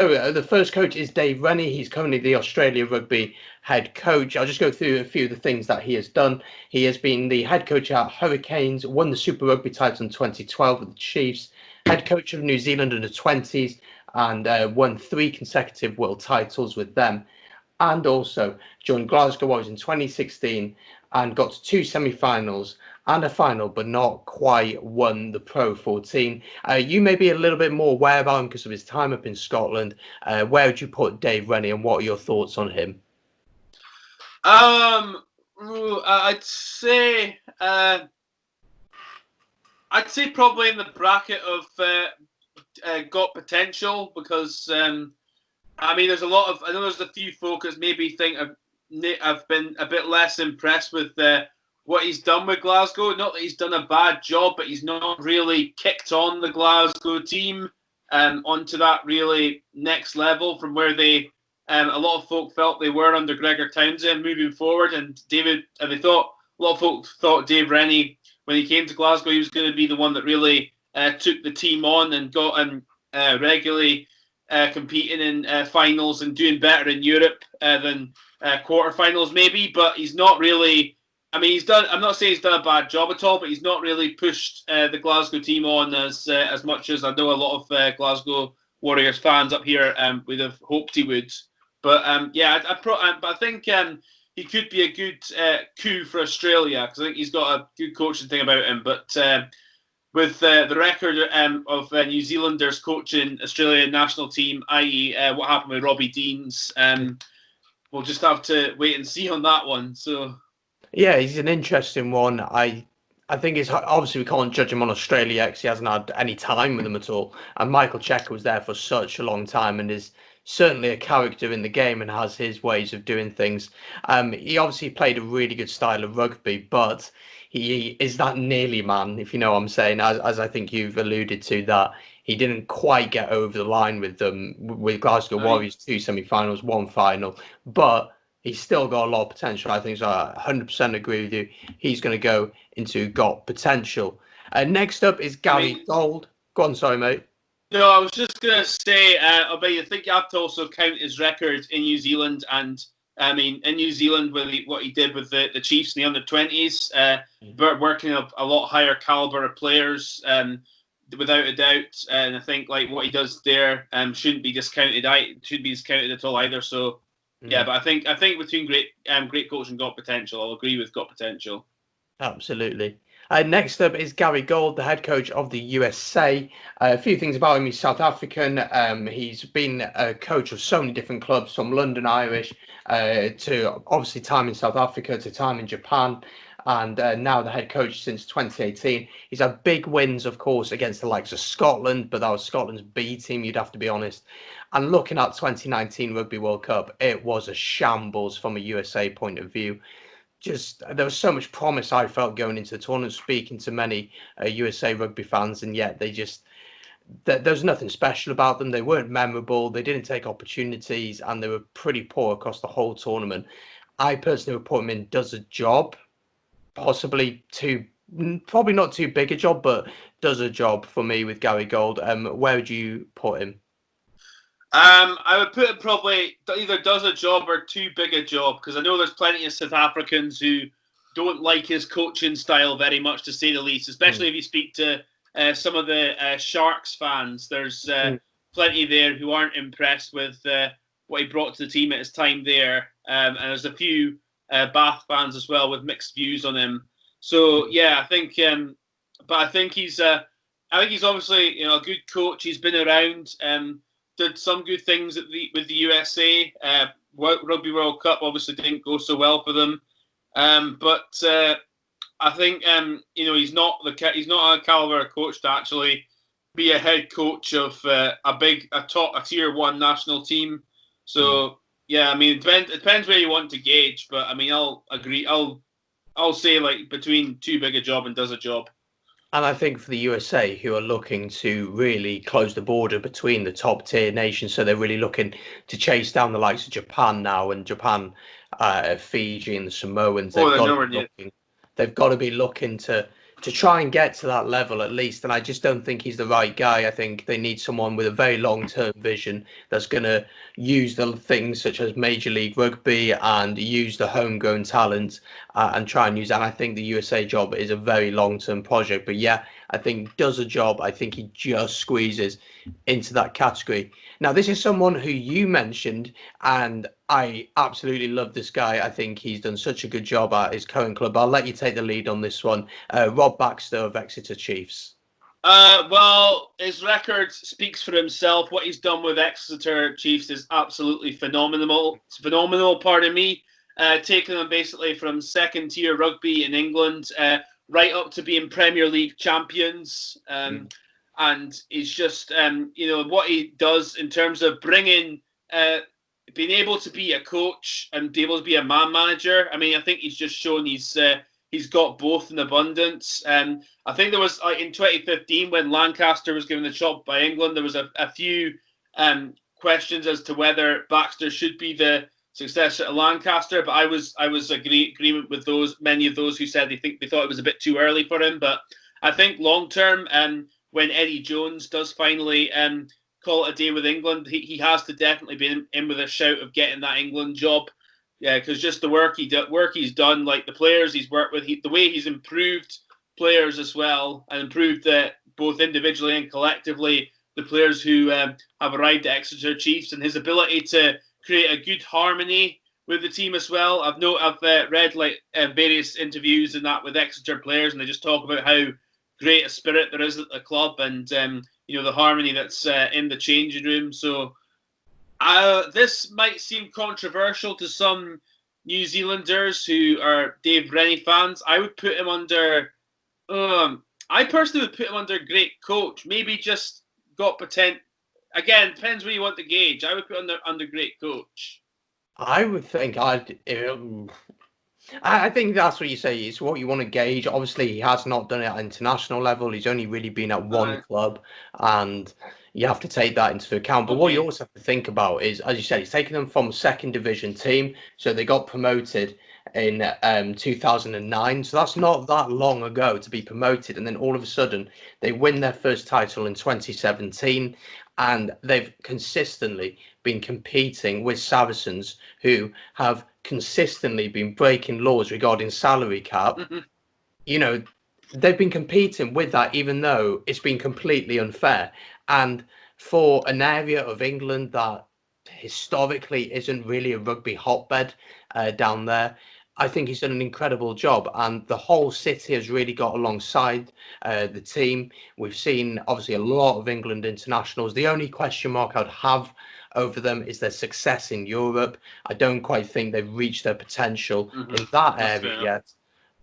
The first coach is Dave Rennie. He's currently the Australia Rugby head coach. I'll just go through a few of the things that he has done. He has been the head coach at Hurricanes, won the Super Rugby title in 2012 with the Chiefs, head coach of New Zealand under 20s, and won 3 consecutive world titles with them. And also joined Glasgow Warriors in 2016 and got to 2 semi-finals and a final, but not quite won the Pro 14. You may be a little bit more aware about him because of his time up in Scotland. Where would you put Dave Rennie, and what are your thoughts on him? I'd say probably in the bracket of got potential, because there's a lot of, I know there's a few folk that maybe think I've been a bit less impressed with what he's done with Glasgow. Not that he's done a bad job, but he's not really kicked on the Glasgow team onto that really next level from where they, a lot of folk felt they were under Gregor Townsend moving forward. And a lot of folk thought Dave Rennie, when he came to Glasgow, he was going to be the one that really took the team on and got them regularly competing in finals and doing better in Europe than quarterfinals maybe. But he's not really, I'm not saying he's done a bad job at all, but he's not really pushed the Glasgow team on as much as I know a lot of Glasgow Warriors fans up here would have hoped he would. But I think he could be a good coup for Australia, because I think he's got a good coaching thing about him. But with the record of New Zealanders coaching Australian national team, i.e. What happened with Robbie Deans, we'll just have to wait and see on that one. So yeah, he's an interesting one. I think it's obviously we can't judge him on Australia because he hasn't had any time with them at all. And Michael Cheika was there for such a long time and is certainly a character in the game and has his ways of doing things. He obviously played a really good style of rugby, but he is that nearly man, if you know what I'm saying, as I think you've alluded to, that he didn't quite get over the line with them, with Glasgow Warriors, 2 semi-finals, 1 final, but he's still got a lot of potential. I think so. I 100% agree with you. He's going to go into got potential. Next up is Gary Gold. Go on, sorry, mate. No, I was just going to say, I think you have to also count his record in New Zealand. And, in New Zealand, with what he did with the Chiefs in the under-20s, working up a lot higher caliber of players, without a doubt. And I think what he does there shouldn't be discounted. Shouldn't be discounted at all either. So, yeah, but I think between great coach and got potential, I'll agree with got potential. Absolutely. Next up is Gary Gold, the head coach of the USA. A few things about him. He's South African. He's been a coach of so many different clubs, from London Irish to obviously time in South Africa to time in Japan. And now the head coach since 2018. He's had big wins, of course, against the likes of Scotland, but that was Scotland's B team, you'd have to be honest. And looking at 2019 Rugby World Cup, it was a shambles from a USA point of view. Just there was so much promise I felt going into the tournament, speaking to many USA rugby fans, and yet there was nothing special about them. They weren't memorable. They didn't take opportunities, and they were pretty poor across the whole tournament. I personally would put them in does a job, probably not too big a job, but does a job for me with Gary Gold. Where would you put him? I would put it probably either does a job or too big a job, because I know there's plenty of South Africans who don't like his coaching style very much, to say the least, especially if you speak to some of the Sharks fans. There's plenty there who aren't impressed with what he brought to the team at his time there, and there's a few Bath fans as well with mixed views on him. So yeah, I think he's obviously a good coach. He's been around. Did some good things with the USA. Rugby World Cup obviously didn't go so well for them, but I think he's not a caliber coach to actually be a head coach of a tier 1 national team. So yeah, it depends where you want to gauge, but I'll agree. I'll say between too big a job and does a job. And I think for the USA, who are looking to really close the border between the top tier nations, so they're really looking to chase down the likes of Japan now, and Fiji and the Samoans. They've got to be looking to to try and get to that level at least. And I just don't think he's the right guy. I think they need someone with a very long-term vision that's going to use the things such as Major League Rugby and use the homegrown talent and try and use that. And I think the USA job is a very long-term project. But yeah, I think does a job. I think he just squeezes into that category. Now, this is someone who you mentioned, and I absolutely love this guy. I think he's done such a good job at his current club. I'll let you take the lead on this one. Rob Baxter of Exeter Chiefs. Well, his record speaks for himself. What he's done with Exeter Chiefs is absolutely phenomenal. It's phenomenal, pardon me. Taking them basically from second-tier rugby in England right up to being Premier League champions. And he's just, what he does in terms of bringing, being able to be a coach and be able to be a man manager. I mean, I think he's just shown he's got both in abundance. I think there was in 2015 when Lancaster was given the chop by England, there was a few questions as to whether Baxter should be the successor to Lancaster. But I was agreement with many of those who said they thought it was a bit too early for him. But I think long term, when Eddie Jones does finally call it a day with England, he has to definitely be in with a shout of getting that England job. Yeah, because just the work he's done, like the players he's worked with, the way he's improved players as well, and improved both individually and collectively the players who have arrived at Exeter Chiefs, and his ability to create a good harmony with the team as well. I've read various interviews and that with Exeter players, and they just talk about how great a spirit there is at the club, and the harmony that's in the changing room. So. This might seem controversial to some New Zealanders who are Dave Rennie fans. I would put him under. I personally would put him under great coach. Maybe just got potential. Again, depends where you want to gauge. I would put under great coach. I would think I think that's what you say. It's what you want to gauge. Obviously, he has not done it at international level. He's only really been at one club, and you have to take that into account. But what you also have to think about is, as you said, he's taken them from a second division team. So they got promoted in 2009. So that's not that long ago to be promoted. And then all of a sudden, they win their first title in 2017. And they've consistently been competing with Saracens, who have consistently been breaking laws regarding salary cap. They've been competing with that, even though it's been completely unfair. And for an area of England that historically isn't really a rugby hotbed down there, I think he's done an incredible job. And the whole city has really got alongside the team. We've seen, obviously, a lot of England internationals. The only question mark I'd have over them is their success in Europe. I don't quite think they've reached their potential in that area yet.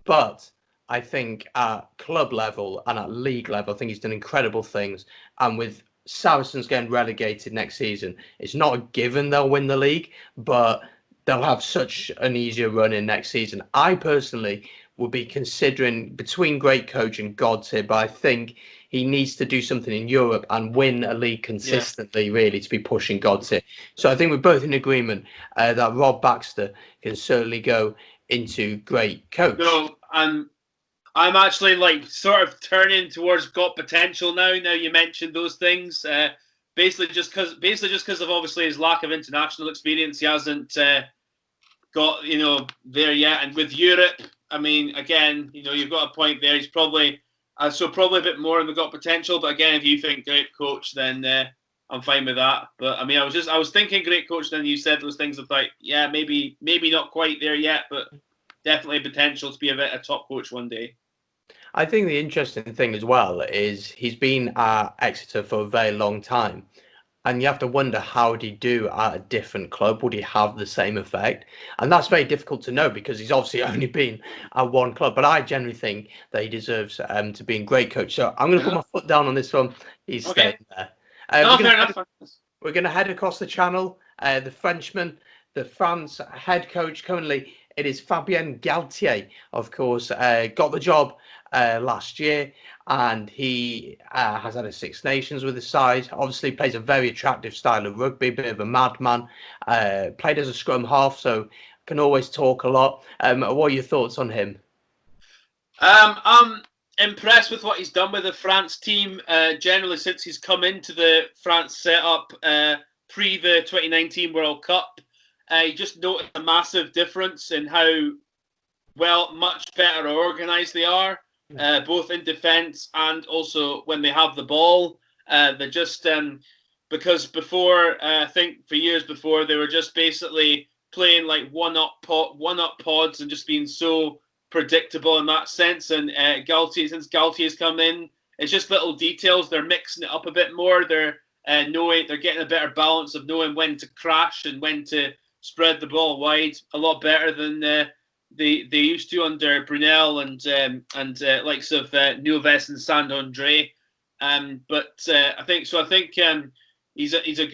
But I think at club level and at league level, I think he's done incredible things. And with Saracens getting relegated next season, it's not a given they'll win the league, but they'll have such an easier run in next season. I personally would be considering between great coach and gods here, but I think he needs to do something in Europe and win a league consistently, really, to be pushing gods here. So I think we're both in agreement that Rob Baxter can certainly go into great coach. No, I'm actually sort of turning towards got potential now. Now you mentioned those things. Basically just because of obviously his lack of international experience, he hasn't got there yet. And with Europe, I mean, again, you've got a point there. He's probably a bit more in the got potential. But again, if you think great coach, then I'm fine with that. But I mean, I was thinking great coach. Then you said those things of maybe not quite there yet, but definitely potential to be a top coach one day. I think the interesting thing as well is he's been at Exeter for a very long time. And you have to wonder, how would he do at a different club? Would he have the same effect? And that's very difficult to know because he's obviously only been at one club. But I generally think that he deserves to be a great coach. So I'm going to put my foot down on this one. He's staying there. We're going to head across the channel. The Frenchman, the France head coach currently, it is Fabian Galthie, of course, got the job last year, and he has had a Six Nations with his side. Obviously plays a very attractive style of rugby, a bit of a madman. Played as a scrum half, so can always talk a lot. What are your thoughts on him? impressed with what he's done with the France team, generally since he's come into the France setup pre the 2019 World Cup. You just noticed a massive difference in how much better organised they are, both in defence and also when they have the ball. They're just because before, I think for years before, they were just basically playing like one-up pods and just being so predictable in that sense. And since Galthie has come in, it's just little details. They're mixing it up a bit more. They're getting a better balance of knowing when to crash and when to spread the ball wide. A lot better than they used to under Brunel and likes of Neuves and Saint-André. But I think he's a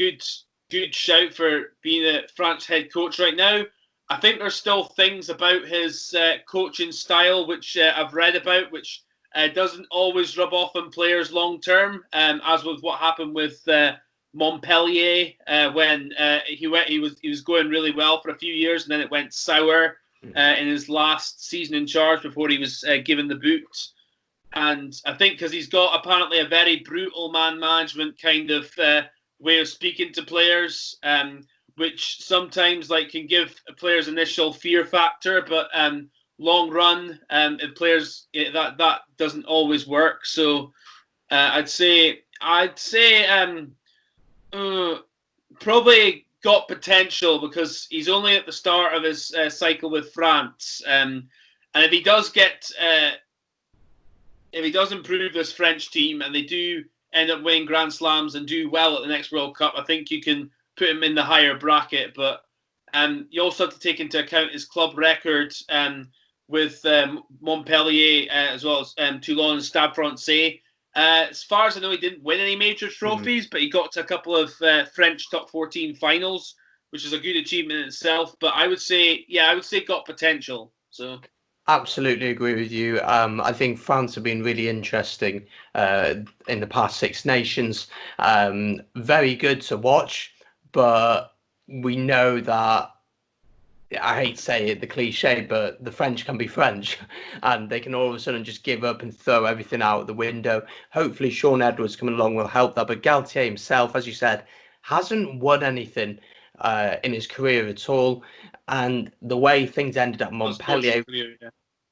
good shout for being a France head coach right now. I think there's still things about his coaching style which I've read about, which doesn't always rub off on players long term, as with what happened with Montpellier when he was going really well for a few years and then it went sour in his last season in charge before he was given the boot. And I think because he's got apparently a very brutal man management kind of way of speaking to players, which sometimes can give players initial fear factor, but long run, players that doesn't always work. So I'd say probably got potential because he's only at the start of his cycle with France, and if he does improve this French team and they do end up winning Grand Slams and do well at the next World Cup, I think you can put him in the higher bracket. But you also have to take into account his club record with Montpellier as well as Toulon and Stade Francais. As far as I know, he didn't win any major trophies, but he got to a couple of French top 14 finals, which is a good achievement in itself. But I would say got potential. So. Absolutely agree with you. I think France have been really interesting in the past Six Nations. Very good to watch, but we know that, I hate to say it, the cliche, but the French can be French and they can all of a sudden just give up and throw everything out the window. Hopefully Sean Edwards coming along will help that. But Galthie himself, as you said, hasn't won anything in his career at all. And the way things ended at Montpellier,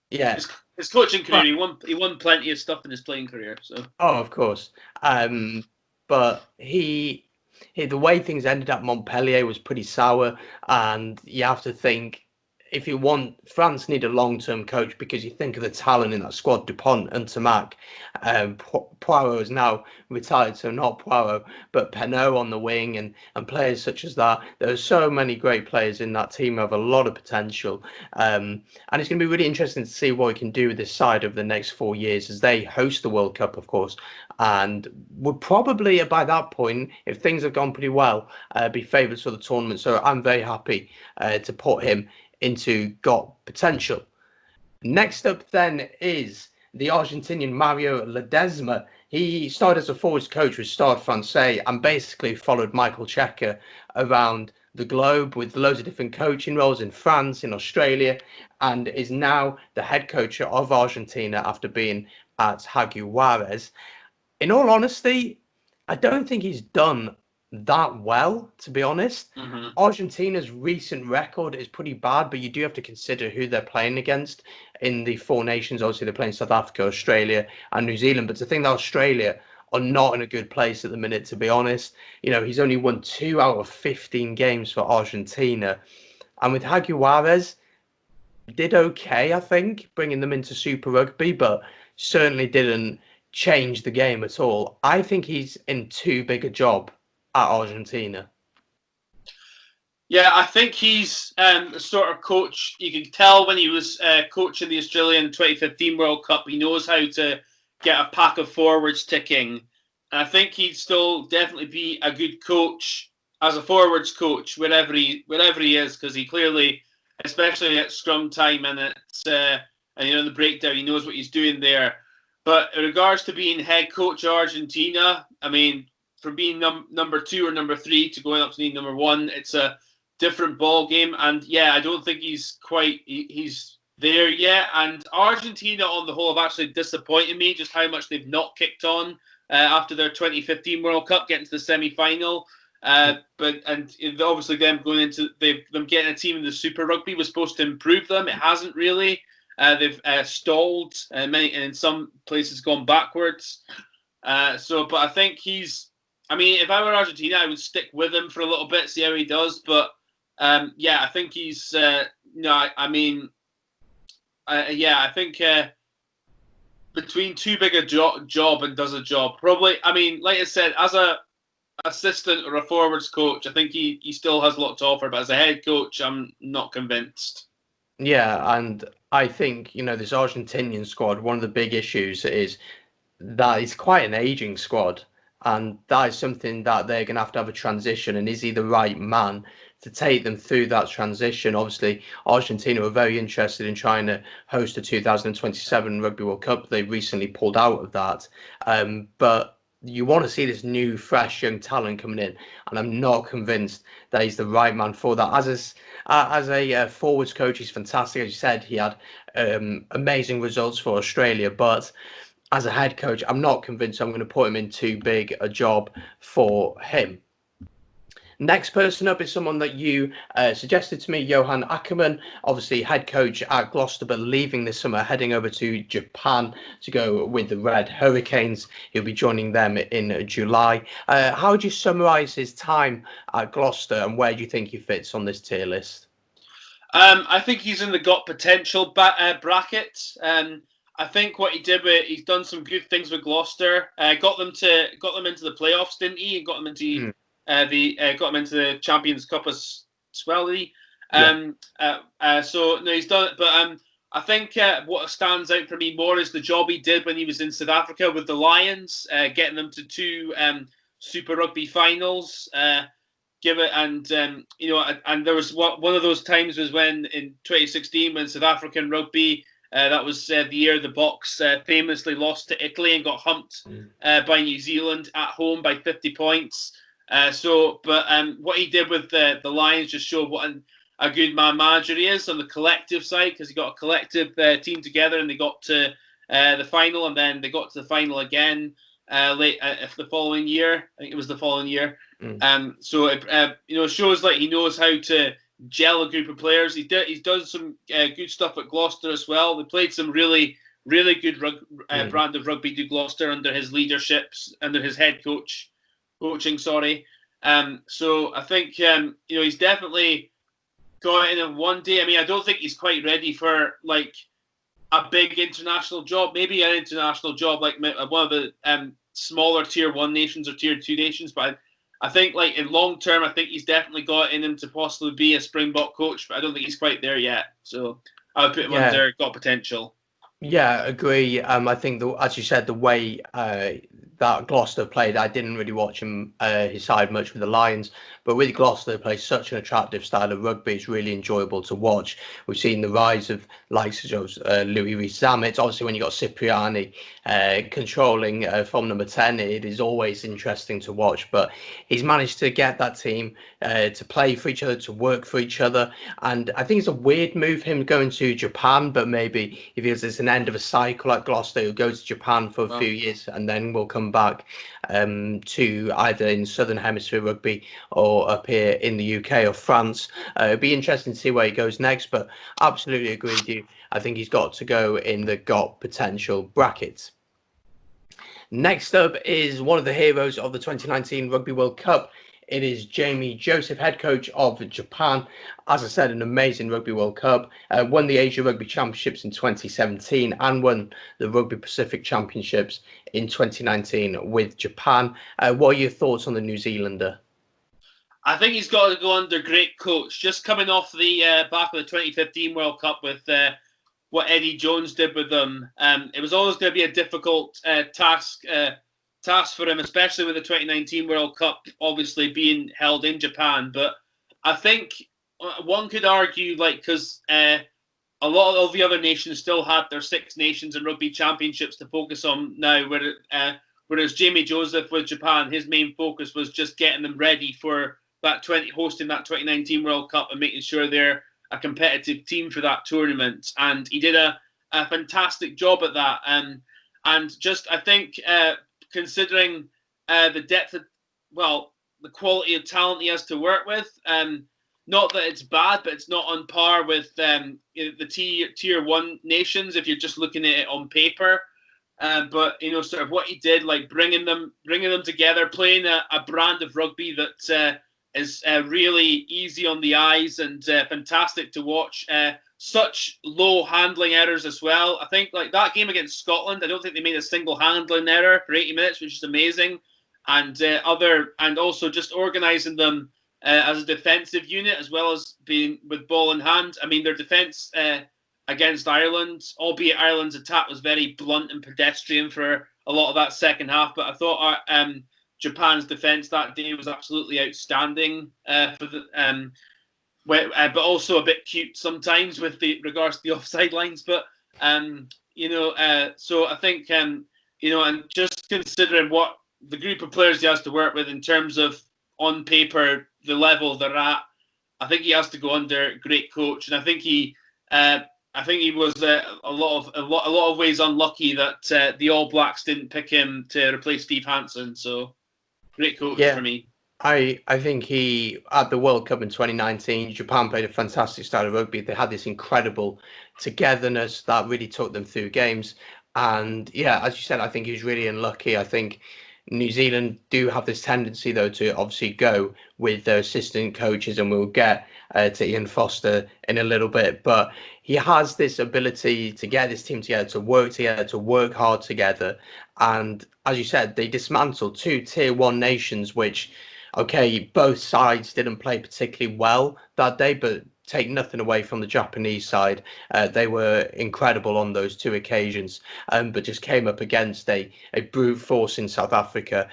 his coaching career, he won plenty of stuff in his playing career. So of course, but the way things ended at Montpellier was pretty sour, and you have to think, if you want, France need a long-term coach because you think of the talent in that squad, Dupont and Tamac. Poirot is now retired, so not Poirot, but Penaud on the wing and players such as that. There are so many great players in that team who have a lot of potential. And it's going to be really interesting to see what we can do with this side over the next 4 years as they host the World Cup, of course. And would probably, by that point, if things have gone pretty well, be favourites for the tournament. So I'm very happy to put him into got potential. Next up then is the Argentinian Mario Ledesma. He started as a forwards coach with Stade Francais and basically followed Michael Cheika around the globe with loads of different coaching roles in France, in Australia, and is now the head coach of Argentina after being at Jaguares. In all honesty, I don't think he's done that well, to be honest. Argentina's recent record is pretty bad, but you do have to consider who they're playing against in the Four Nations. Obviously, they're playing South Africa, Australia, and New Zealand. But to think that Australia are not in a good place at the minute, to be honest. He's only won 2 out of 15 games for Argentina. And with Jaguares, did okay, I think, bringing them into Super Rugby, but certainly didn't change the game at all. I think he's in too big a job at Argentina. Yeah, I think he's the sort of coach you can tell when he was coaching the Australian 2015 World Cup. He knows how to get a pack of forwards ticking. And I think he'd still definitely be a good coach as a forwards coach wherever he is, because he clearly, especially at scrum time and in the breakdown, he knows what he's doing there. But in regards to being head coach of Argentina, I mean, from being number 2 or number 3 to going up to being number 1, it's a different ball game. And yeah, I don't think he's there yet. And Argentina, on the whole, have actually disappointed me just how much they've not kicked on after their 2015 World Cup, getting to the semi-final. But obviously them getting a team in the Super Rugby was supposed to improve them. It hasn't really. They've stalled and in some places gone backwards. But I think if I were Argentina, I would stick with him for a little bit, see how he does. But I think he's I think between too big a job and does a job. Probably, like I said, as a assistant or a forwards coach, I think he still has a lot to offer. But as a head coach, I'm not convinced. Yeah, and I think, this Argentinian squad, one of the big issues is that it's quite an aging squad. And that is something that they're going to have a transition. And is he the right man to take them through that transition? Obviously, Argentina were very interested in trying to host the 2027 Rugby World Cup. They recently pulled out of that. But you want to see this new, fresh, young talent coming in. And I'm not convinced that he's the right man for that. As a forwards coach, he's fantastic. As you said, he had amazing results for Australia. But as a head coach, I'm not convinced I'm going to put him in too big a job for him. Next person up is someone that you suggested to me, Johan Ackerman, obviously head coach at Gloucester, but leaving this summer, heading over to Japan to go with the Red Hurricanes. He'll be joining them in July. How would you summarise his time at Gloucester, and where do you think he fits on this tier list? I think he's in the got potential bracket. I think what he did he's done some good things with Gloucester. Got them into the playoffs, didn't he? And got them into the Champions Cup as well. He's done it. But I think what stands out for me more is the job he did when he was in South Africa with the Lions, getting them to 2 Super Rugby finals. And there was one of those times was when in 2016 when South African rugby. That was the year the Boks famously lost to Italy and got humped by New Zealand at home by 50 points. What he did with the Lions just showed what a good manager he is on the collective side, because he got a collective team together and they got to the final, and then they got to the final again the following year. I think it was the following year. It shows like he knows how to gel a group of players. He's done some good stuff at Gloucester as well. They played some really, really good brand of rugby to Gloucester under his under his head coaching. So I think he's definitely got it in one day. I don't think he's quite ready for like a big international job. Maybe an international job like one of the smaller tier 1 nations or tier 2 nations, but I think, like, in long term, I think he's definitely got in him to possibly be a Springbok coach, but I don't think he's quite there yet. So I would put him under got potential. Yeah, agree. I think, as you said, the way that Gloucester played, I didn't really watch him his side much with the Lions, but with Gloucester, they play such an attractive style of rugby. It's really enjoyable to watch. We've seen the rise of likes of Louis Rees-Zammit. Obviously, when you got Cipriani controlling from number 10, it is always interesting to watch. But he's managed to get that team to play for each other, to work for each other. And I think it's a weird move, him going to Japan, but maybe he feels it's an end of a cycle at Gloucester. He'll go to Japan for a few years and then we'll come back to either in Southern Hemisphere rugby or up here in the UK or France. It'd be interesting to see where he goes next, but absolutely agree with you. I think he's got to go in the got potential brackets. Next up is one of the heroes of the 2019 Rugby World Cup. It is Jamie Joseph, head coach of Japan. As I said, an amazing Rugby World Cup. Won the Asia Rugby Championships in 2017 and won the Rugby Pacific Championships in 2019 with Japan. What are your thoughts on the New Zealander? I think he's got to go under great coach. Just coming off the back of the 2015 World Cup with what Eddie Jones did with them, it was always going to be a difficult task for him, especially with the 2019 World Cup obviously being held in Japan. But I think one could argue, because a lot of the other nations still had their Six Nations and Rugby Championships to focus on now, whereas Jamie Joseph with Japan, his main focus was just getting them ready for hosting that 2019 World Cup and making sure they're a competitive team for that tournament, and he did a fantastic job at that. And just I think considering the depth of, well, the quality of talent he has to work with, not that it's bad, but it's not on par with the tier one nations if you're just looking at it on paper. But sort of what he did, like bringing them together, playing a brand of rugby that is really easy on the eyes and fantastic to watch. Such low handling errors as well. I think like that game against Scotland, I don't think they made a single handling error for 80 minutes, which is amazing. And also just organising them as a defensive unit as well as being with ball in hand. I mean, their defence against Ireland, albeit Ireland's attack was very blunt and pedestrian for a lot of that second half, but I thought Japan's defence that day was absolutely outstanding but also a bit cute sometimes with the regards to the offside lines. But so I think and just considering what the group of players he has to work with in terms of on paper the level they're at, I think he has to go under a great coach, and I think he was a lot of ways unlucky that the All Blacks didn't pick him to replace Steve Hansen. So great coach for me. I think he, at the World Cup in 2019, Japan played a fantastic style of rugby. They had this incredible togetherness that really took them through games. And yeah, as you said, I think he was really unlucky. I think New Zealand do have this tendency, though, to obviously go with their assistant coaches, and we'll get to Ian Foster in a little bit. But he has this ability to get this team together, to work hard together. And as you said, they dismantled two tier one nations, which, okay, both sides didn't play particularly well that day, but take nothing away from the Japanese side. They were incredible on those two occasions, but just came up against a brute force in South Africa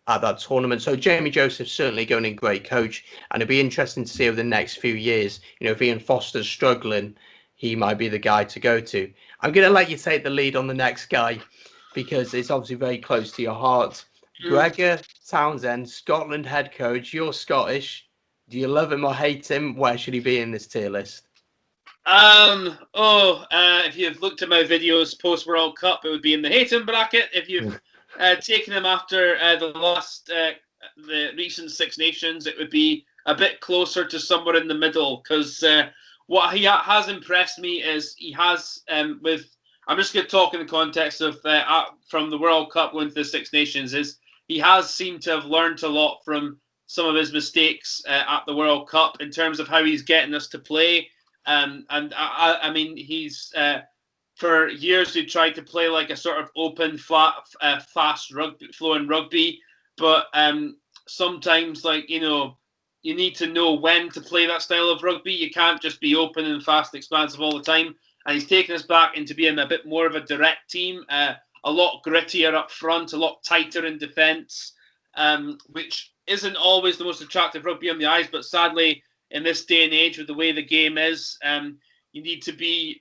at that tournament. So Jamie Joseph's certainly going to be a great coach, and it'll be interesting to see over the next few years, if Ian Foster's struggling, he might be the guy to go to. I'm going to let you take the lead on the next guy, because it's obviously very close to your heart. Gregor Townsend, Scotland head coach. You're Scottish. Do you love him or hate him? Where should he be in this tier list? If you've looked at my videos post World Cup, it would be in the hate him bracket. If you've taken him after the recent Six Nations, it would be a bit closer to somewhere in the middle. Because what he has impressed me is he has I'm just going to talk in the context of from the World Cup going to the Six Nations, is he has seemed to have learned a lot from some of his mistakes at the World Cup in terms of how he's getting us to play. I mean, he's for years he tried to play like a sort of open, fast flowing rugby, but sometimes you need to know when to play that style of rugby. You can't just be open and fast, expansive all the time. And he's taken us back into being a bit more of a direct team, a lot grittier up front, a lot tighter in defence, which isn't always the most attractive rugby on the eyes. But sadly, in this day and age, with the way the game is, you need to be.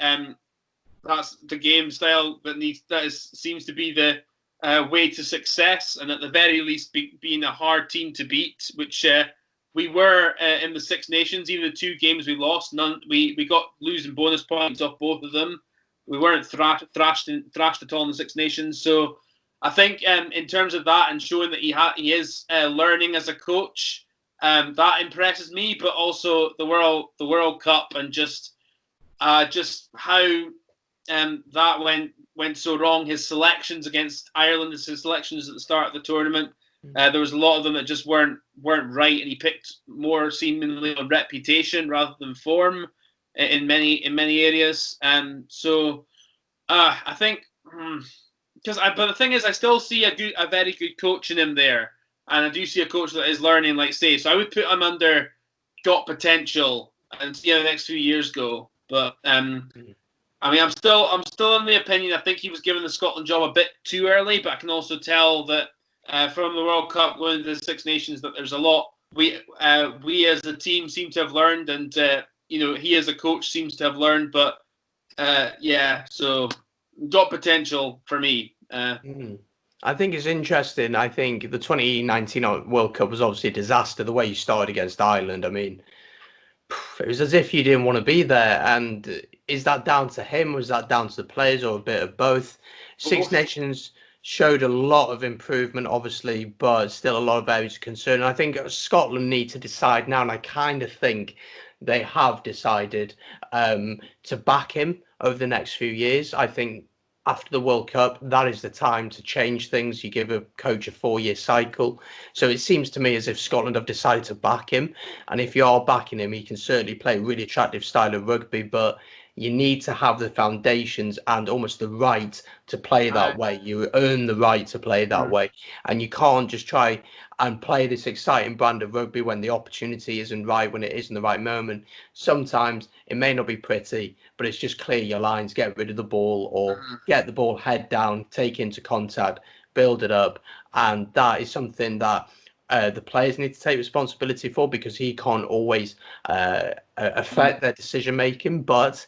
That's the game style seems to be the way to success, and at the very least, being a hard team to beat, which we were in the Six Nations. Even the two games we lost, we got losing bonus points off both of them. We weren't thrashed at all in the Six Nations. So I think in terms of that and showing that he is learning as a coach, that impresses me. But also the World Cup and just how that went so wrong. His selections against Ireland, his selections at the start of the tournament. There was a lot of them that just weren't right, and he picked more seemingly on reputation rather than form in many areas. So I think but the thing is, I still see a very good coach in him there, and I do see a coach that is learning, like say. So I would put him under got potential and see how the next few years go. But I mean, I'm still in the opinion. I think he was given the Scotland job a bit too early, but I can also tell that. From the World Cup going to the Six Nations, that there's a lot we as a team seem to have learned, and he as a coach seems to have learned. But so got potential for me. I think it's interesting. I think the 2019 World Cup was obviously a disaster. The way you started against Ireland, I mean, It was as if you didn't want to be there. And is that down to him? Was that down to the players, or a bit of both? Six Both. Nations showed a lot of improvement, obviously, but still a lot of areas of concern. And I think Scotland need to decide now, and I kind of think they have decided to back him over the next few years. I think after the World Cup, that is the time to change things. You give a coach a 4-year cycle. So it seems to me as if Scotland have decided to back him. And if you are backing him, he can certainly play a really attractive style of rugby, but you need to have the foundations and almost the right to play that way. You earn the right to play that way. And you can't just try and play this exciting brand of rugby when the opportunity isn't right, when it isn't the right moment. Sometimes it may not be pretty, but it's just clear your lines, get rid of the ball, or get the ball head down, take into contact, build it up. And that is something that the players need to take responsibility for, because he can't always affect their decision making. But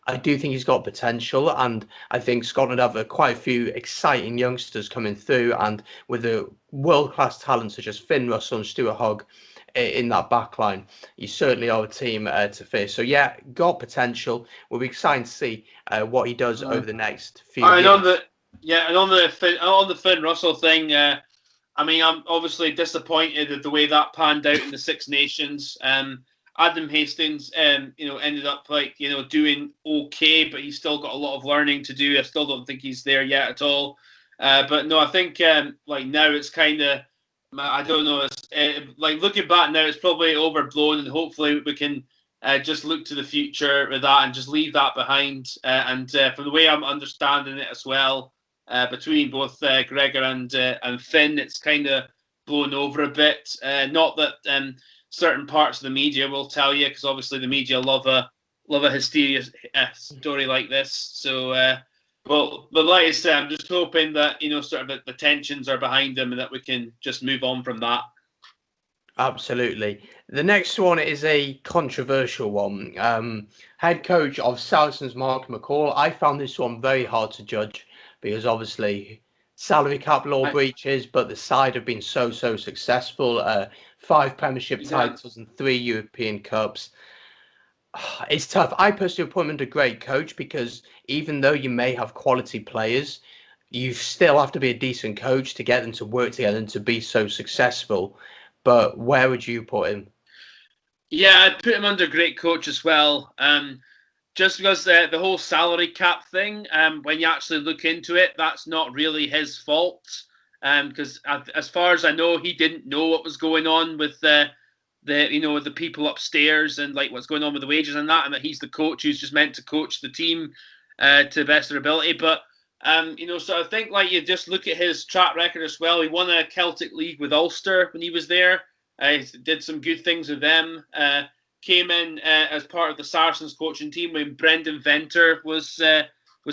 I do think he's got potential, and I think Scotland have quite a few exciting youngsters coming through, and with a world-class talent such as Finn Russell and Stuart Hogg in that back line, you certainly are a team to face. So yeah, got potential. We'll be excited to see what he does over the next few And years. on the Finn Russell thing, I mean, I'm obviously disappointed at the way that panned out in the Six Nations. Adam Hastings, ended up doing okay, but he's still got a lot of learning to do. I still don't think he's there yet at all. But no, I think now it's kind of, I don't know. It's looking back now, it's probably overblown, and hopefully we can just look to the future with that and just leave that behind. And from the way I'm understanding it as well, between both Gregor and Finn, it's kind of blown over a bit. Not that certain parts of the media will tell you, because obviously the media love a hysteria story like this. So, but like I said, I'm just hoping that sort of the tensions are behind them and that we can just move on from that. Absolutely. The next one is a controversial one. Head coach of Saracens, Mark McCall. I found this one very hard to judge, because obviously salary cap law breaches, but the side have been so successful. 5 Premiership titles and 3 European Cups. It's tough. I personally appoint him as a great coach, because even though you may have quality players, you still have to be a decent coach to get them to work together and to be so successful. But where would you put him? Yeah, I'd put him under great coach as well. Just because the whole salary cap thing, when you actually look into it, that's not really his fault. Because as far as I know, he didn't know what was going on with the people upstairs and what's going on with the wages and that he's the coach who's just meant to coach the team to the best of their ability. But so I think you just look at his track record as well. He won a Celtic League with Ulster when he was there. He did some good things with them. Came in as part of the Saracens coaching team when Brendan Venter was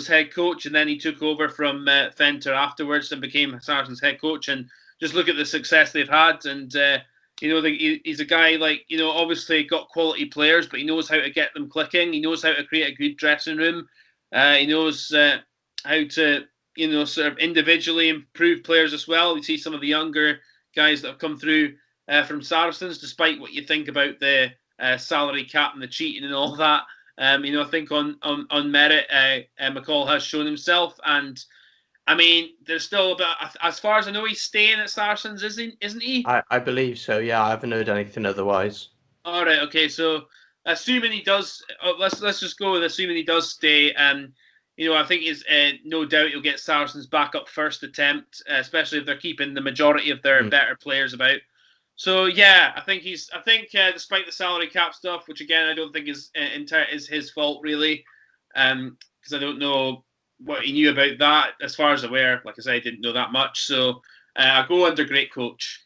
head coach, and then he took over from Venter afterwards and became Saracens head coach. And just look at the success they've had. And he's a guy obviously got quality players, but he knows how to get them clicking. He knows how to create a good dressing room. He knows how to sort of individually improve players as well. You see some of the younger guys that have come through from Saracens, despite what you think about the salary cap and the cheating and all that. I think on merit, McCall has shown himself, and I mean, there's still about, as far as I know, he's staying at Saracens, isn't he? I believe so. Yeah, I haven't heard anything otherwise. All right. Okay. So, assuming he does, let's just go with assuming he does stay. I think it's no doubt he'll get Saracens back up first attempt, especially if they're keeping the majority of their better players about. So yeah, I think despite the salary cap stuff, which again I don't think is his fault really, because I don't know what he knew about that. As far as I'm aware, like I said, I didn't know that much. So I go under great coach.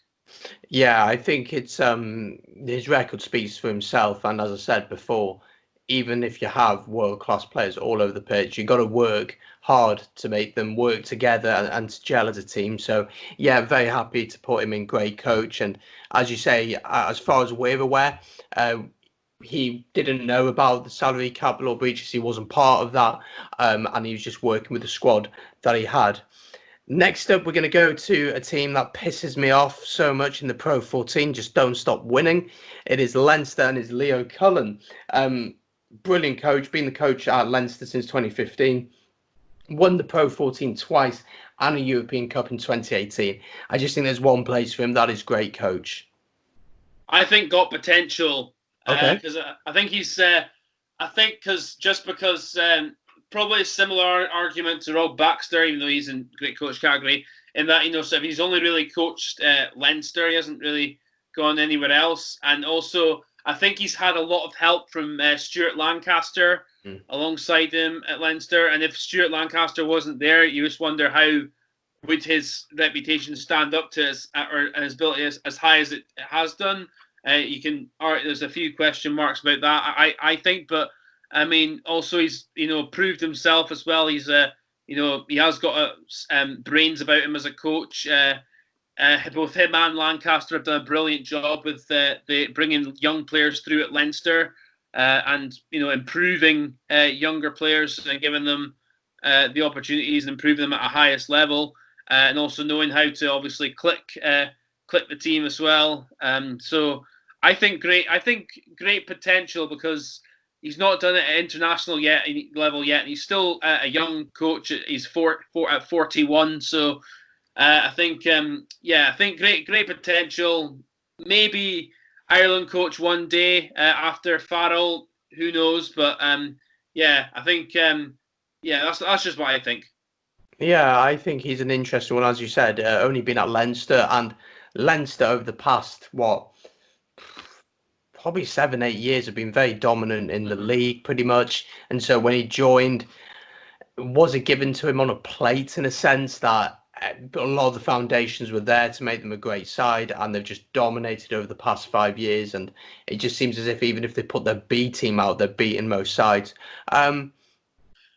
Yeah, I think it's his record speaks for himself, and as I said before, even if you have world-class players all over the pitch, you've got to work hard to make them work together and to gel as a team. So, yeah, very happy to put him in great coach. And as you say, as far as we're aware, he didn't know about the salary cap law breaches. He wasn't part of that, and he was just working with the squad that he had. Next up, we're going to go to a team that pisses me off so much in the Pro 14, just don't stop winning. It is Leinster and it's Leo Cullen. Brilliant coach, been the coach at Leinster since 2015. Won the Pro 14 twice and a European Cup in 2018. I just think there's one place for him. That is great coach. I think got potential. Okay. Because I think he's. I think because probably a similar argument to Rob Baxter, even though he's in great coach category, in that so if he's only really coached Leinster, he hasn't really gone anywhere else, and also I think he's had a lot of help from Stuart Lancaster alongside him at Leinster, and if Stuart Lancaster wasn't there, you just wonder how would his reputation stand up to his ability as high as it has done. There's a few question marks about that, I think, but I mean, also he's proved himself as well. He's he has got brains about him as a coach. Both him and Lancaster have done a brilliant job with bringing young players through at Leinster and improving younger players and giving them the opportunities and improving them at a highest level, and also knowing how to obviously click the team as well. So I think great potential because he's not done it at international level yet. He's still a young coach. He's 41. So I think great potential. Maybe Ireland coach one day after Farrell. Who knows? But I think that's just what I think. Yeah, I think he's an interesting one, as you said. Only been at Leinster, and Leinster over the past probably 7-8 years have been very dominant in the league, pretty much. And so when he joined, was it given to him on a plate in a sense that a lot of the foundations were there to make them a great side, and they've just dominated over the past 5 years. And it just seems as if even if they put their B team out, they're beating most sides.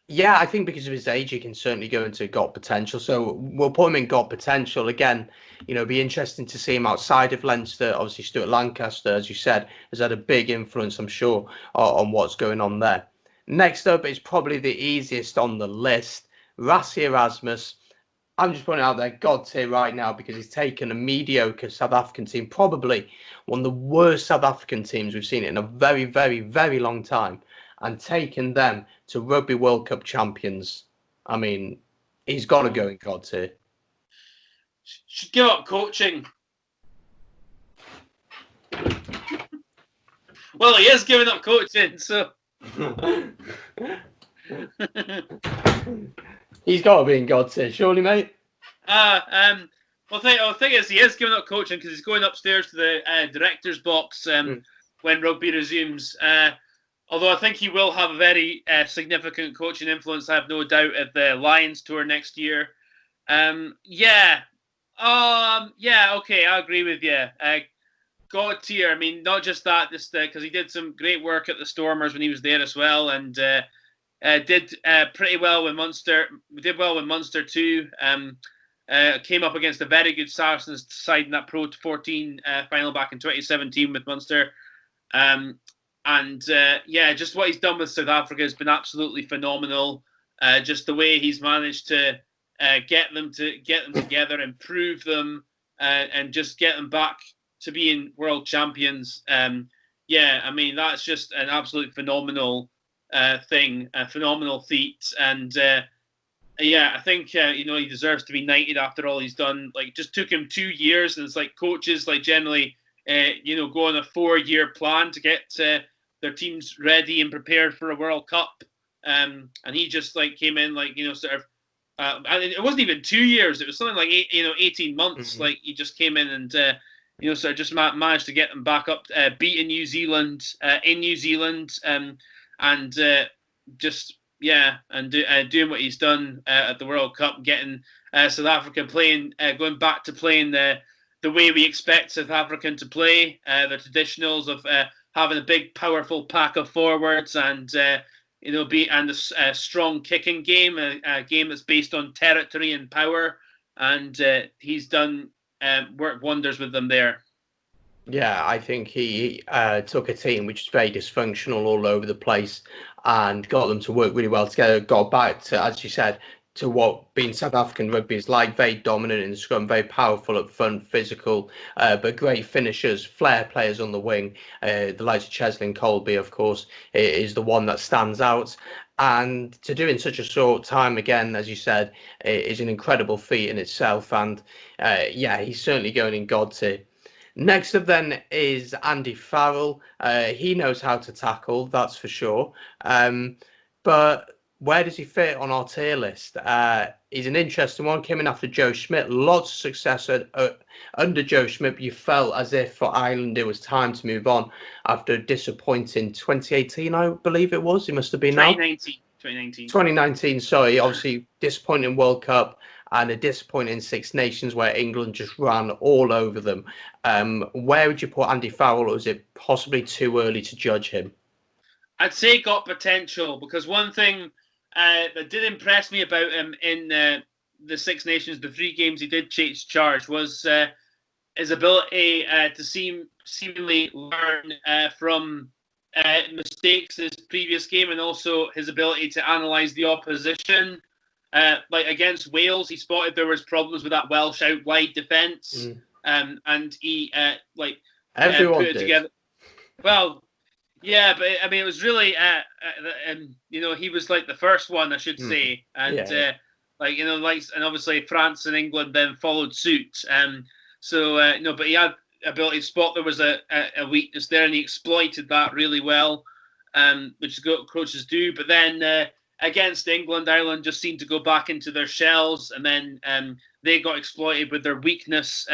Yeah, I think because of his age, he can certainly go into got potential. So we'll put him in got potential. Again, be interesting to see him outside of Leinster. Obviously, Stuart Lancaster, as you said, has had a big influence, I'm sure, on what's going on there. Next up is probably the easiest on the list, Rassie Erasmus. I'm just putting it out there, God tier right now, because he's taken a mediocre South African team, probably one of the worst South African teams we've seen in a very, very, very long time, and taken them to Rugby World Cup champions. I mean, he's got to go in God tier. Should give up coaching. Well, he is giving up coaching, so. He's got to be in God tier, surely, mate. Well, the thing is, he is giving up coaching because he's going upstairs to the director's box when rugby resumes. Although I think he will have a very significant coaching influence, I have no doubt, at the Lions tour next year. Okay, I agree with you. God tier. I mean, not just that, just because he did some great work at the Stormers when he was there as well, and did pretty well with Munster. Did well with Munster too. Came up against a very good Saracens side in that Pro 14 final back in 2017 with Munster. Just what he's done with South Africa has been absolutely phenomenal. Just the way he's managed to get them together, improve them, and just get them back to being world champions. I mean, that's just an absolute phenomenal thing, a phenomenal feat. And I think he deserves to be knighted after all he's done. Like, just took him 2 years, and it's like coaches generally go on a 4-year plan to get their teams ready and prepared for a World Cup. And he just came in sort of. And it wasn't even 2 years; it was something like 18 months. Mm-hmm. Like, he just came in and sort of just managed to get them back up, beating New Zealand in New Zealand, and doing what he's done at the World Cup, getting South Africa playing, going back to playing the way we expect South African to play, the traditionals of having a big, powerful pack of forwards and a strong kicking game, a game that's based on territory and power, and he's done worked wonders with them there. Yeah, I think he took a team which is very dysfunctional all over the place and got them to work really well together. Got back to, as you said, to what being South African rugby is like. Very dominant in scrum, very powerful up front, physical, but great finishers, flair players on the wing. The likes of Chesley and Colby, of course, is the one that stands out. And to do in such a short time, again, as you said, is an incredible feat in itself. And he's certainly going in God tier. Next up then is Andy Farrell. He knows how to tackle, that's for sure. But where does he fit on our tier list? He's an interesting one. Came in after Joe Schmidt. Lots of success under Joe Schmidt. But you felt as if for Ireland it was time to move on after a disappointing 2018, I believe it was. It must have been 2019, sorry. Obviously, disappointing World Cup and a disappointing Six Nations where England just ran all over them. Where would you put Andy Farrell, or is it possibly too early to judge him? I'd say got potential, because one thing that did impress me about him in the Six Nations, the 3 games he did chase charge, was his ability to seemingly learn from mistakes in his previous game, and also his ability to analyse the opposition. Like against Wales, he spotted there was problems with that Welsh out wide defence, and he everyone put it together. Well, yeah, but I mean, it was really, he was like the first one, I should say, and and obviously France and England then followed suit. But he had ability to spot there was a weakness there, and he exploited that really well, which is what coaches do. But then against England, Ireland just seemed to go back into their shells, and then they got exploited with their weakness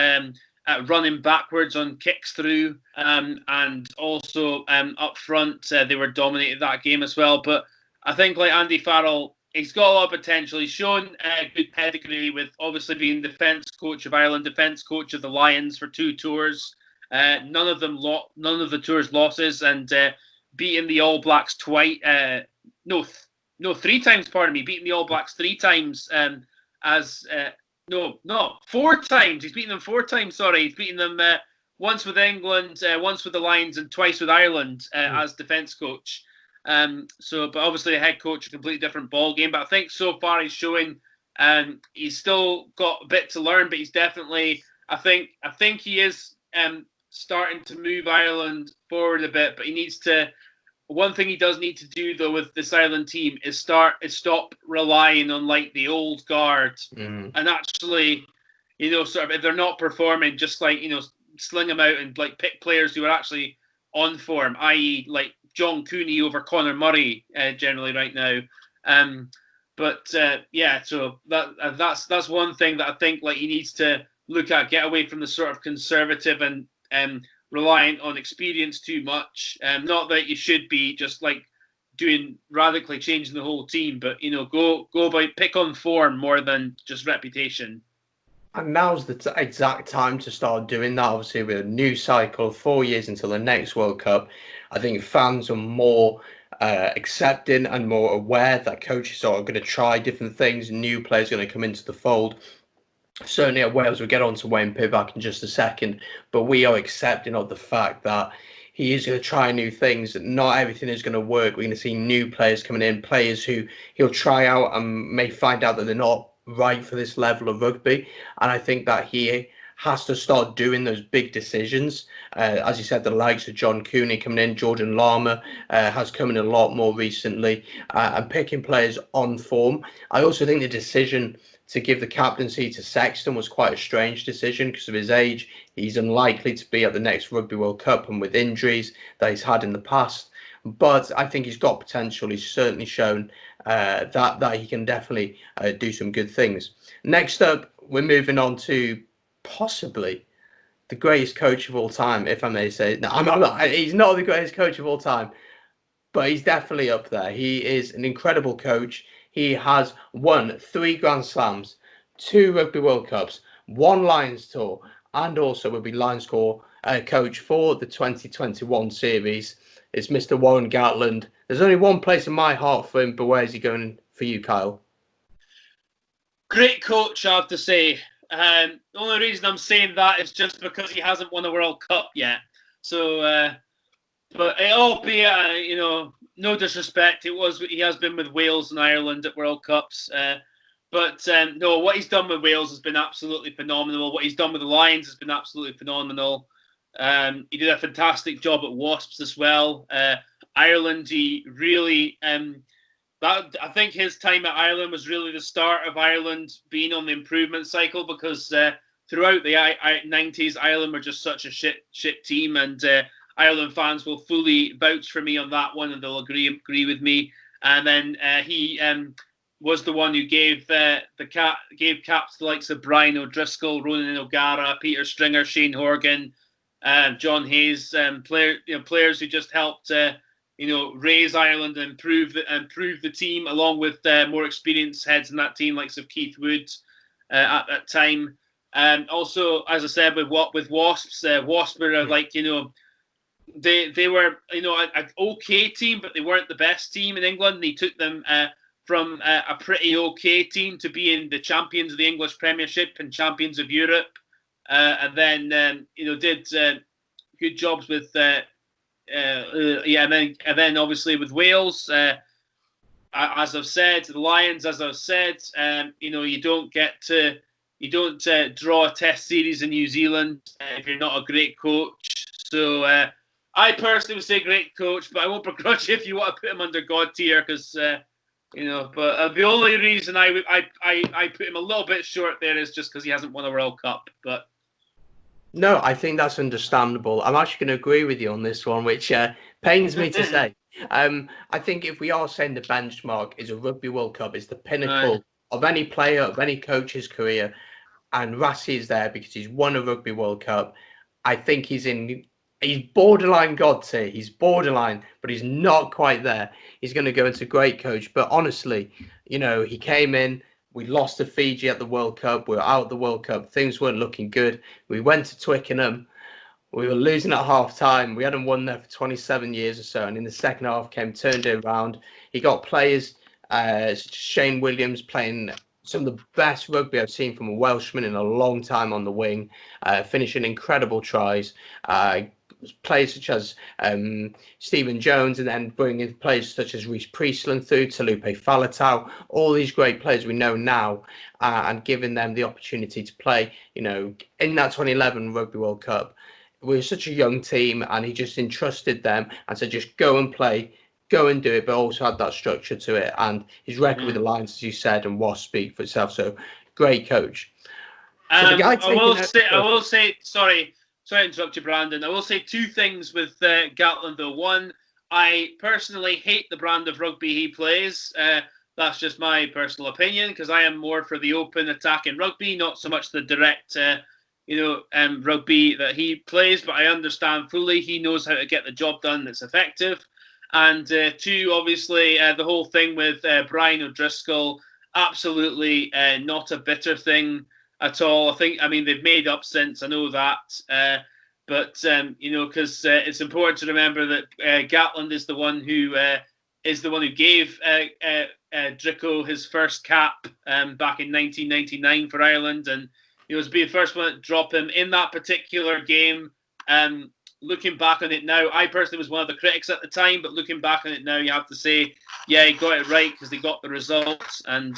at running backwards on kicks through, and also up front, they were dominated that game as well. But I think like Andy Farrell, he's got a lot of potential. He's shown good pedigree with obviously being defence coach of Ireland, defence coach of the Lions for 2 tours. None of the tours losses, and beating the All Blacks twice. 3 times. Pardon me, beating the All Blacks 3 times. 4 times. He's beaten them 4 times. Sorry, he's beaten them once with England, once with the Lions, and twice with Ireland as defence coach. But obviously a head coach, a completely different ball game. But I think so far he's showing he's still got a bit to learn. But he's definitely, I think he is starting to move Ireland forward a bit. But he needs to. One thing he does need to do, though, with this Ireland team is stop relying on like the old guard and actually, sort of if they're not performing, just like sling them out and like pick players who are actually on form, i.e., like John Cooney over Conor Murray generally right now. So that's one thing that I think like he needs to look at, get away from the sort of conservative and reliant on experience too much. Not that you should be just like radically changing the whole team, but go about pick on form more than just reputation. And now's the exact time to start doing that. Obviously, with a new cycle, 4 years until the next World Cup, I think fans are more accepting and more aware that coaches are going to try different things. New players are going to come into the fold. Certainly at Wales, we'll get on to Wayne Pivac in just a second, but we are accepting of the fact that he is going to try new things. Not everything is going to work. We're going to see new players coming in, players who he'll try out and may find out that they're not right for this level of rugby. And I think that he has to start doing those big decisions. As you said, the likes of John Cooney coming in, Jordan Lama has come in a lot more recently, and picking players on form. I also think the decision to give the captaincy to Sexton was quite a strange decision because of his age. He's unlikely to be at the next Rugby World Cup, and with injuries that he's had in the past. But I think he's got potential. He's certainly shown that he can definitely do some good things. Next up, we're moving on to possibly the greatest coach of all time, if I may say. No, I'm not. He's not the greatest coach of all time, but he's definitely up there. He is an incredible coach. He has won 3 Grand Slams, 2 Rugby World Cups, 1 Lions tour, and also will be Lions coach for the 2021 series. It's Mr. Warren Gatland. There's only one place in my heart for him, but where is he going for you, Kyle? Great coach, I have to say. The only reason I'm saying that is just because he hasn't won a World Cup yet. So, but albeit, no disrespect, he has been with Wales and Ireland at World Cups. But no, what he's done with Wales has been absolutely phenomenal. What he's done with the Lions has been absolutely phenomenal. He did a fantastic job at Wasps as well. Ireland, he really I think his time at Ireland was really the start of Ireland being on the improvement cycle, because throughout the 90s, Ireland were just such a shit team, and Ireland fans will fully vouch for me on that one, and they'll agree with me. And then he was the one who gave caps to the likes of Brian O'Driscoll, Ronan O'Gara, Peter Stringer, Shane Horgan, John Hayes, players who just helped raise Ireland and improve the team, along with more experienced heads in that team, like Keith Wood at that time. Also, as I said, with Wasps, Wasps were they were an okay team, but they weren't the best team in England. They took them from a pretty okay team to being the champions of the English Premiership and champions of Europe, and then did good jobs with and then obviously with Wales, as I've said, the Lions, as I've said, you don't draw a Test series in New Zealand if you're not a great coach. So I personally would say great coach, but I won't begrudge you if you want to put him under God tier, because But the only reason I put him a little bit short there is just because he hasn't won a World Cup. But no, I think that's understandable. I'm actually going to agree with you on this one, which pains me to say. I think if we are saying the benchmark is a Rugby World Cup, it's the pinnacle of any player, of any coach's career, and Rassie is there because he's won a Rugby World Cup. I think he's borderline God tier. He's borderline, but he's not quite there. He's going to go into great coach. But honestly, he came in. We lost to Fiji at the World Cup. We were out of the World Cup. Things weren't looking good. We went to Twickenham. We were losing at half time. We hadn't won there for 27 years or so. And in the second half, turned it around. He got players, Shane Williams playing some of the best rugby I've seen from a Welshman in a long time on the wing, finishing incredible tries. Players such as Stephen Jones, and then bringing players such as Reece Priestland through, Talupe Faletau, all these great players we know now, and giving them the opportunity to play, in that 2011 Rugby World Cup. We were such a young team, and he just entrusted them and said, just go and play, go and do it, but also had that structure to it. And his record with the Lions, as you said, and Wasps speak for itself. So, great coach. So the guy I will say, sorry to interrupt you, Brandon. I will say two things with Gatland, though. One, I personally hate the brand of rugby he plays. That's just my personal opinion, because I am more for the open attacking rugby, not so much the direct, rugby that he plays. But I understand fully he knows how to get the job done that's effective. And two, obviously, the whole thing with Brian O'Driscoll, absolutely not a bitter thing at all. They've made up since, I know that. But because it's important to remember that Gatland is the one who gave Drico his first cap back in 1999 for Ireland, and he was the first one to drop him in that particular game. Looking back on it now, I personally was one of the critics at the time, but looking back on it now, you have to say, yeah, he got it right, because they got the results, and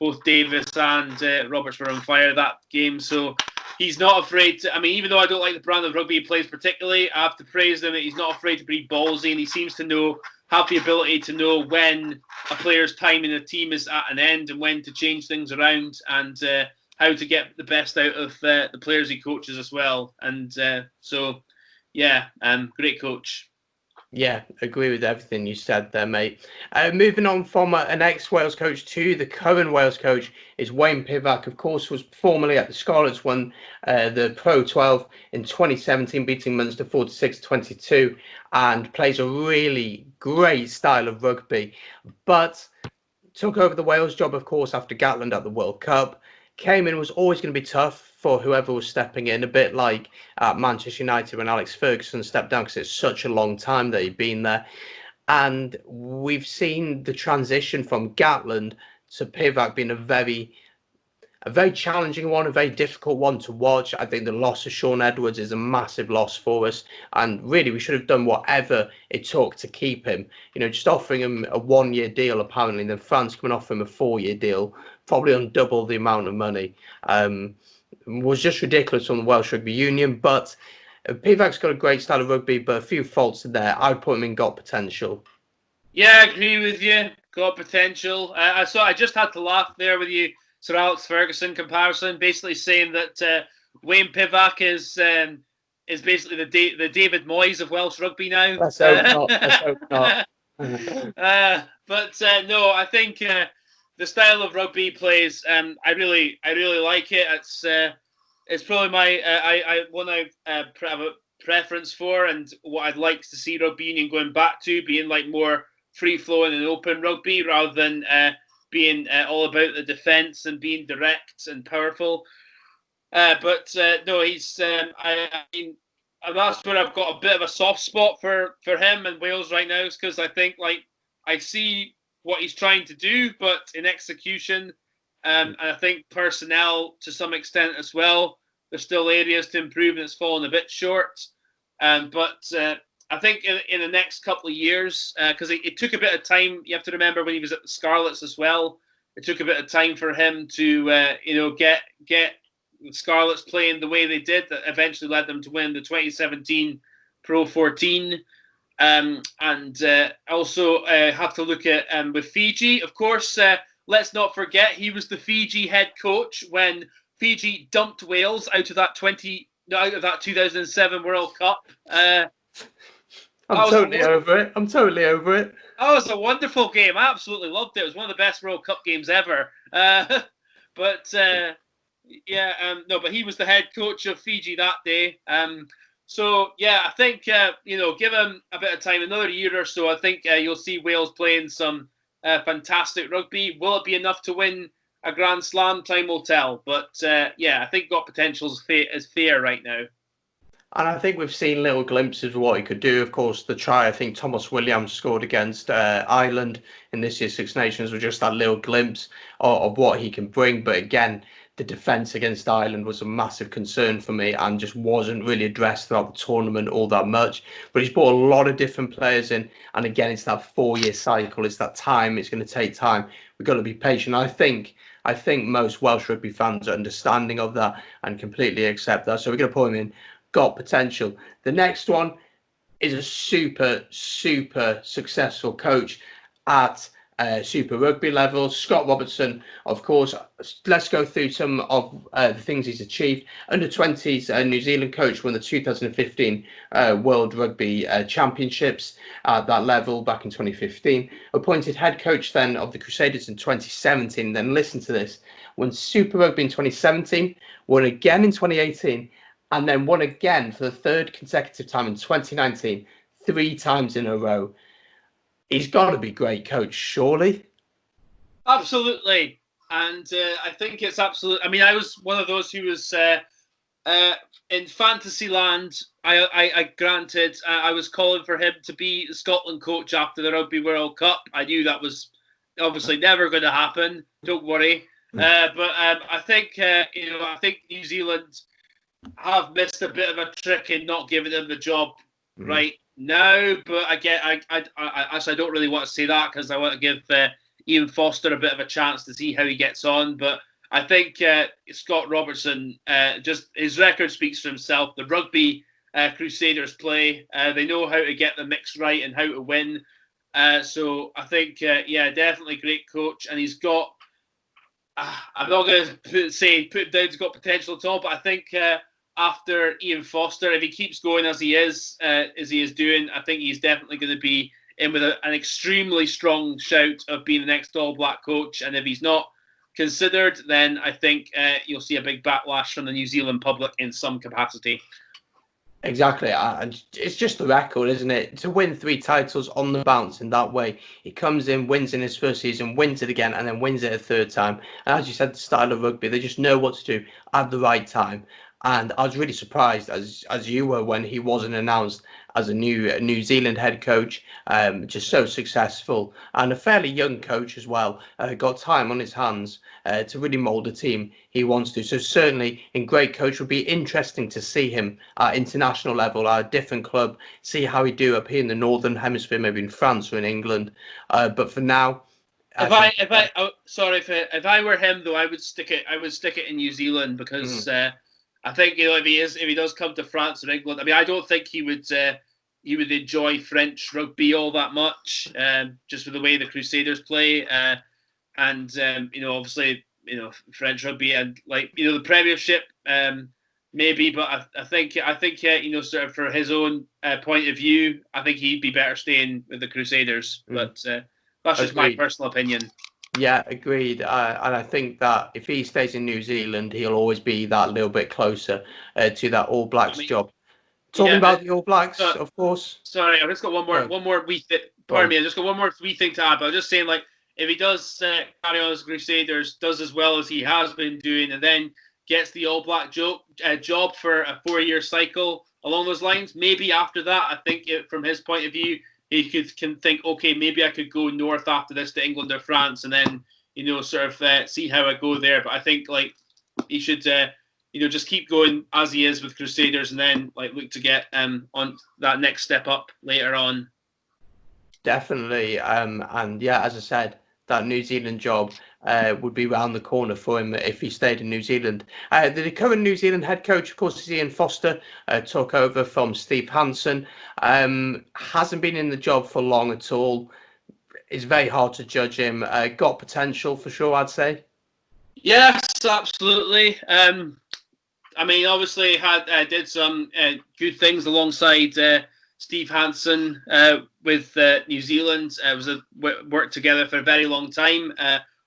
both Davis and Roberts were on fire that game. So he's not afraid to, even though I don't like the brand of rugby he plays particularly, I have to praise him that he's not afraid to be ballsy, and he seems to have the ability to know when a player's time in a team is at an end and when to change things around, and how to get the best out of the players he coaches as well. And great coach. Yeah, agree with everything you said there, mate. Moving on from an ex-Wales coach to the current Wales coach is Wayne Pivac. Of course, was formerly at the Scarlets, won the Pro 12 in 2017, beating Munster 46-22, and plays a really great style of rugby. But took over the Wales job, of course, after Gatland at the World Cup. Came in, was always going to be tough for whoever was stepping in, a bit like at Manchester United when Alex Ferguson stepped down, because it's such a long time that he'd been there. And we've seen the transition from Gatland to Pivac being a very challenging one, a very difficult one to watch. I think the loss of Sean Edwards is a massive loss for us. And really, we should have done whatever it took to keep him. Just offering him a 1-year deal, apparently. Then France come and offer him a 4-year deal probably on double the amount of money. Was just ridiculous on the Welsh Rugby Union, but Pivac's got a great style of rugby, but a few faults in there. I'd put him in got potential. Yeah, I agree with you. Got potential. I just had to laugh there with you, Sir Alex Ferguson comparison, basically saying that Wayne Pivac is basically the David Moyes of Welsh rugby now. Let's hope not. Let's hope not. But no, I think the style of rugby he plays, I really like it. It's probably my one I have a preference for, and what I'd like to see rugby union going back to, being like more free flowing and open rugby rather than being all about the defence and being direct and powerful. But no, he's. I mean, that's where I've got a bit of a soft spot for him in Wales right now, is because I think I see what he's trying to do, but in execution, and I think personnel to some extent as well, there's still areas to improve, and it's fallen a bit short. But I think in the next couple of years, because it took a bit of time. You have to remember when he was at the Scarlets as well. It took a bit of time for him to get the Scarlets playing the way they did. That eventually led them to win the 2017 Pro 14. And also have to look at with Fiji, of course. Let's not forget he was the Fiji head coach when Fiji dumped Wales out of that 2007 World Cup. I'm totally over it. That was a wonderful game. I absolutely loved it. It was one of the best World Cup games ever. But he was the head coach of Fiji that day. So, yeah, I think, give him a bit of time, another year or so, I think you'll see Wales playing some fantastic rugby. Will it be enough to win a Grand Slam? Time will tell. But, I think got potential is fair right now. And I think we've seen little glimpses of what he could do. Of course, the try I think Thomas Williams scored against Ireland in this year's Six Nations was just that little glimpse of what he can bring. But again, the defence against Ireland was a massive concern for me and just wasn't really addressed throughout the tournament all that much. But he's brought a lot of different players in. And again, it's that 4-year cycle. It's that time. It's going to take time. We've got to be patient. I think most Welsh rugby fans are understanding of that and completely accept that. So we're going to put him in. Got potential. The next one is a super successful coach at Super Rugby level. Scott Robertson, of course. Let's go through some of the things he's achieved. Under 20s New Zealand coach, won the 2015 World Rugby Championships at that level back in 2015. Appointed head coach then of the Crusaders in 2017. Then listen to this. Won Super Rugby in 2017. Won again in 2018. And then won again for the third consecutive time in 2019, 3 times in a row. He's got to be a great coach, surely? Absolutely. And I think it's absolute. I mean, I was one of those who was in fantasy land. I granted, I was calling for him to be the Scotland coach after the Rugby World Cup. I knew that was obviously never going to happen. Don't worry. But I think, I think New Zealand have missed a bit of a trick in not giving him the job right now. But I actually don't really want to say that because I want to give Ian Foster a bit of a chance to see how he gets on. But I think Scott Robertson, just his record speaks for himself. The rugby Crusaders play, they know how to get the mix right and how to win. So I think, definitely great coach, and he's got. I'm not going to put him down. He's got potential at all, but I think after Ian Foster, if he keeps going as he is doing, I think he's definitely going to be in with an extremely strong shout of being the next All Black coach. And if he's not considered, then I think you'll see a big backlash from the New Zealand public in some capacity. Exactly. And it's just the record, isn't it? To win 3 titles on the bounce in that way. He comes in, wins in his first season, wins it again, and then wins it a third time. And as you said, the style of rugby, they just know what to do at the right time. And I was really surprised, as you were, when he wasn't announced as a New Zealand head coach. Just so successful and a fairly young coach as well. Got time on his hands to really mould a team he wants to. So certainly, in great coach, would be interesting to see him at international level at a different club. See how he do up here in the Northern Hemisphere, maybe in France or in England. But for now, If I were him though, I would stick it in New Zealand because I think if he does come to France or England, I mean I don't think he would enjoy French rugby all that much, just with the way the Crusaders play, and obviously French rugby and the Premiership, maybe, but I think sort of for his own point of view, I think he'd be better staying with the Crusaders, but that's just my personal opinion. Yeah, agreed. And I think that if he stays in New Zealand, he'll always be that little bit closer to that All Blacks job. Talking about the All Blacks, of course. Sorry, I've just got one more wee thing. Pardon me, I've just got one more wee thing to add. But I was just saying, if he does carry on as Crusaders, does as well as he has been doing, and then gets the All Black job for a 4-year cycle along those lines, maybe after that, I think from his point of view, he can think, okay, maybe I could go north after this to England or France, and then sort of see how I go there. But I think he should just keep going as he is with Crusaders, and then look to get on that next step up later on. Definitely, and yeah, as I said, that New Zealand job would be round the corner for him if he stayed in New Zealand. The current New Zealand head coach, of course, is Ian Foster, took over from Steve Hansen. Hasn't been in the job for long at all. It's very hard to judge him. Got potential for sure, I'd say. Yes, absolutely. I mean, obviously did some good things alongside Steve Hansen with New Zealand. Worked together for a very long time.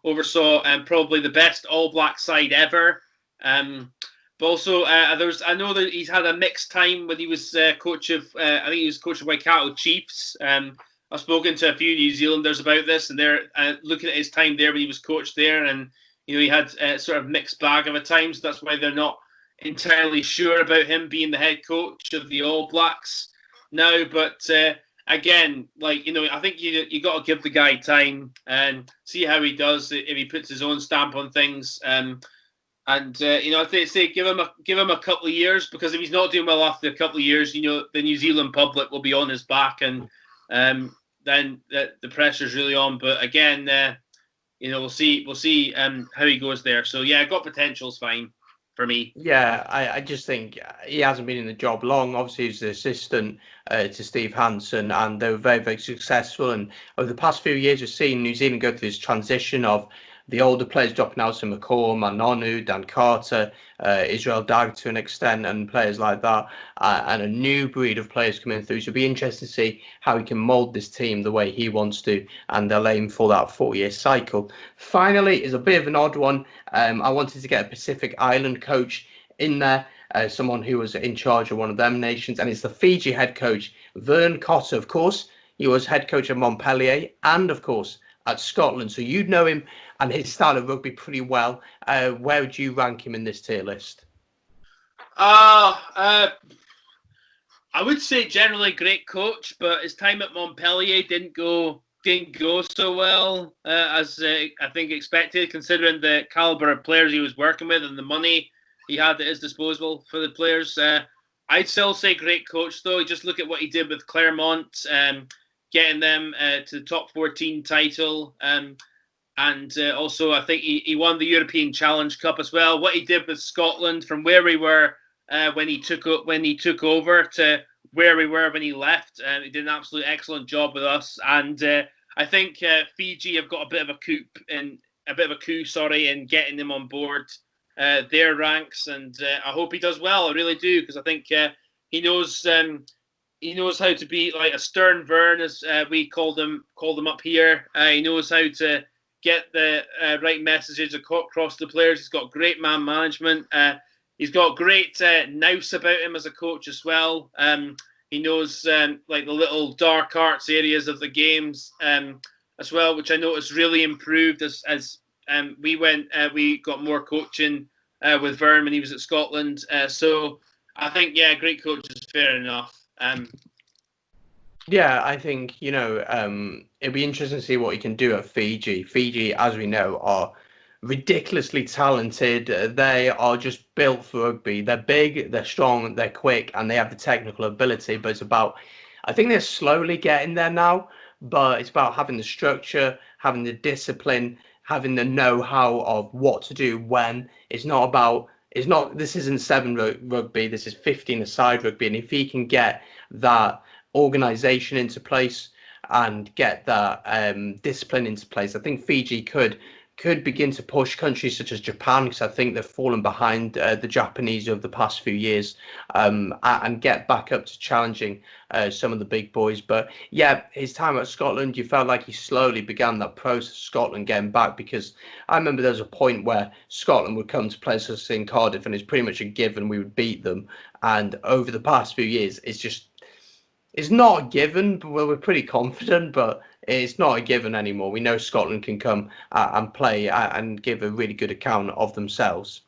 Oversaw probably the best All Black side ever. But also, I know that he's had a mixed time when he was coach of. I think he was coach of Waikato Chiefs. I've spoken to a few New Zealanders about this, and they're looking at his time there when he was coach there, and he had sort of mixed bag of a times. So that's why they're not entirely sure about him being the head coach of the All Blacks now. But again, I think you got to give the guy time and see how he does if he puts his own stamp on things. If they say give him a couple of years, because if he's not doing well after a couple of years, the New Zealand public will be on his back, and then the pressure's really on. But again, we'll see how he goes there. So yeah, got potential's fine for me. Yeah, I just think he hasn't been in the job long. Obviously, he's the assistant to Steve Hansen, and they were very, very successful. And over the past few years, we've seen New Zealand go through this transition of the older players dropping out, so McCall, Manonu, Dan Carter, Israel Dag to an extent, and players like that, and a new breed of players coming through. So it'll be interesting to see how he can mould this team the way he wants to, and they'll aim for that 4-year cycle. Finally, is a bit of an odd one. I wanted to get a Pacific Island coach in there, someone who was in charge of one of them nations, and it's the Fiji head coach, Vern Cotter. Of course, he was head coach at Montpellier, and of course at Scotland, so you'd know him and his style of rugby pretty well. Where would you rank him in this tier list? I would say generally great coach, but his time at Montpellier didn't go so well as I think expected, considering the caliber of players he was working with and the money he had at his disposal for the players. I'd still say great coach, though. Just look at what he did with Clermont, getting them to the top 14 title. And also, I think he won the European Challenge Cup as well. What he did with Scotland, from where we were when he took over to where we were when he left, he did an absolute excellent job with us. And I think Fiji have got a bit of a coup in getting him on board their ranks. And I hope he does well. I really do, because I think he knows how to be like a stern Vern, as we called him up here. He knows how to get the right messages across the players. He's got great man management. He's got great nous about him as a coach as well. He knows like the little dark arts areas of the games as well, which I noticed really improved as we got more coaching with Vern when he was at Scotland. So I think, yeah, great coach is fair enough. Yeah, I think, it'd be interesting to see what he can do at Fiji. Fiji, as we know, are ridiculously talented. They are just built for rugby. They're big, they're strong, they're quick, and they have the technical ability. But it's about, I think they're slowly getting there now. but it's about having the structure, having the discipline, having the know-how of what to do when. This isn't rugby, this is 15-a-side rugby. And if he can get that organisation into place and get that discipline into place, I think Fiji could begin to push countries such as Japan, because I think they've fallen behind the Japanese over the past few years, and get back up to challenging some of the big boys. But yeah, his time at Scotland, you felt like he slowly began that process of Scotland getting back, because I remember there was a point where Scotland would come to play us in Cardiff and it's pretty much a given we would beat them. And over the past few years, it's not a given, but we're pretty confident, but it's not a given anymore. We know Scotland can come and play and give a really good account of themselves.